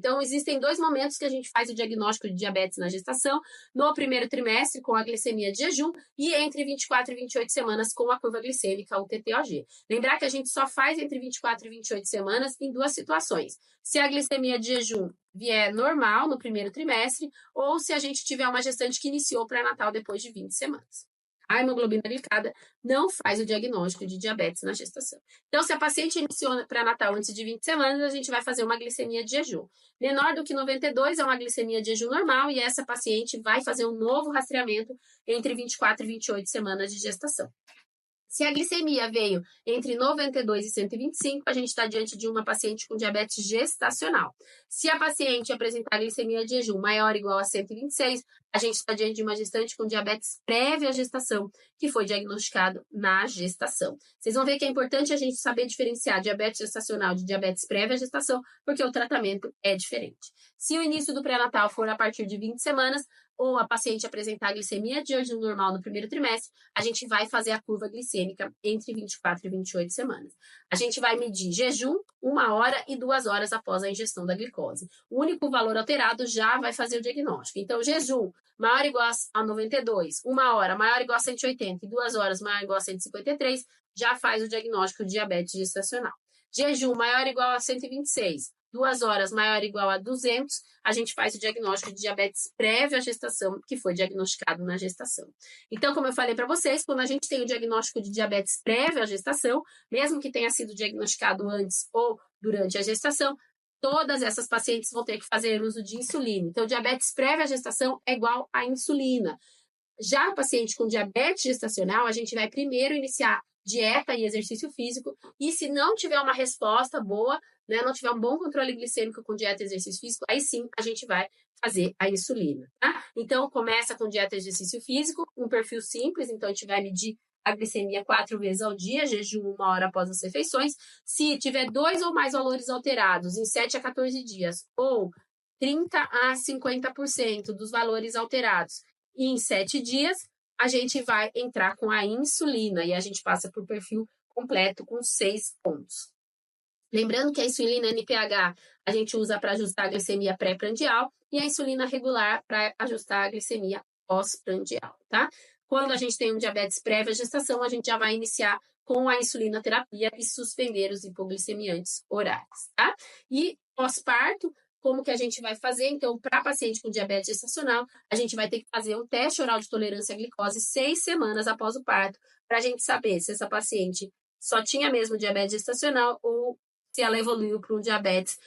Então, existem dois momentos que a gente faz o diagnóstico de diabetes na gestação, no primeiro trimestre, com a glicemia de jejum, e entre 24 e 28 semanas, com a curva glicêmica, o TTOG. Lembrar que a gente só faz entre 24 e 28 semanas em duas situações. Se a glicemia de jejum vier normal no primeiro trimestre, ou se a gente tiver uma gestante que iniciou o pré-natal depois de 20 semanas. A hemoglobina glicada não faz o diagnóstico de diabetes na gestação. Então, se a paciente iniciou pré-natal antes de 20 semanas, a gente vai fazer uma glicemia de jejum. Menor do que 92 é uma glicemia de jejum normal e essa paciente vai fazer um novo rastreamento entre 24 e 28 semanas de gestação. Se a glicemia veio entre 92 e 125, a gente está diante de uma paciente com diabetes gestacional. Se a paciente apresentar glicemia de jejum maior ou igual a 126, a gente está diante de uma gestante com diabetes prévia à gestação, que foi diagnosticado na gestação. Vocês vão ver que é importante a gente saber diferenciar diabetes gestacional de diabetes prévia à gestação, porque o tratamento é diferente. Se o início do pré-natal for a partir de 20 semanas, ou a paciente apresentar glicemia de jejum normal no primeiro trimestre, a gente vai fazer a curva glicêmica entre 24 e 28 semanas. A gente vai medir jejum 1 hora e 2 horas após a ingestão da glicose. O único valor alterado já vai fazer o diagnóstico. Então, jejum maior ou igual a 92, 1 hora maior ou igual a 180 e 2 horas maior ou igual a 153, já faz o diagnóstico de diabetes gestacional. Jejum maior ou igual a 126, 2 horas maior ou igual a 200, a gente faz o diagnóstico de diabetes prévio à gestação, que foi diagnosticado na gestação. Então, como eu falei para vocês, quando a gente tem o diagnóstico de diabetes prévio à gestação, mesmo que tenha sido diagnosticado antes ou durante a gestação, todas essas pacientes vão ter que fazer uso de insulina. Então, diabetes prévio à gestação é igual a insulina. Já a paciente com diabetes gestacional, a gente vai primeiro iniciar dieta e exercício físico, e se não tiver uma resposta boa, né, não tiver um bom controle glicêmico com dieta e exercício físico, aí sim a gente vai fazer a insulina, tá? Então, começa com dieta e exercício físico, um perfil simples, então a gente vai medir a glicemia 4 vezes ao dia, jejum 1 hora após as refeições. Se tiver 2 ou mais valores alterados em 7 a 14 dias, ou 30 a 50% dos valores alterados em 7 dias, a gente vai entrar com a insulina e a gente passa por perfil completo com 6 pontos. Lembrando que a insulina NPH a gente usa para ajustar a glicemia pré-prandial e a insulina regular para ajustar a glicemia pós-prandial, tá? Quando a gente tem um diabetes prévio à gestação, a gente já vai iniciar com a insulina terapia e suspender os hipoglicemiantes orais, tá? E pós-parto, como que a gente vai fazer? Então, para paciente com diabetes gestacional, a gente vai ter que fazer um teste oral de tolerância à glicose 6 semanas após o parto, para a gente saber se essa paciente só tinha mesmo diabetes gestacional ou se ela evoluiu para um diabetes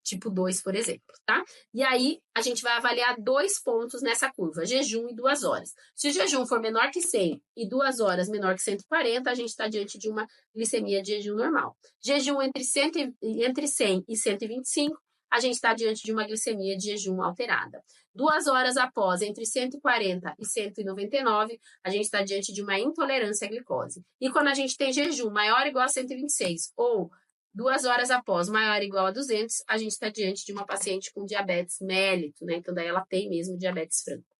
tipo 2, por exemplo, tá? E aí, a gente vai avaliar 2 pontos nessa curva, jejum e 2 horas. Se o jejum for menor que 100 e 2 horas menor que 140, a gente está diante de uma glicemia de jejum normal. Jejum entre 100 e 125, a gente está diante de uma glicemia de jejum alterada. 2 horas após, entre 140 e 199, a gente está diante de uma intolerância à glicose. E quando a gente tem jejum maior ou igual a 126 ou 2 horas após, maior ou igual a 200, a gente está diante de uma paciente com diabetes mellito, né? Então, daí ela tem mesmo diabetes franco.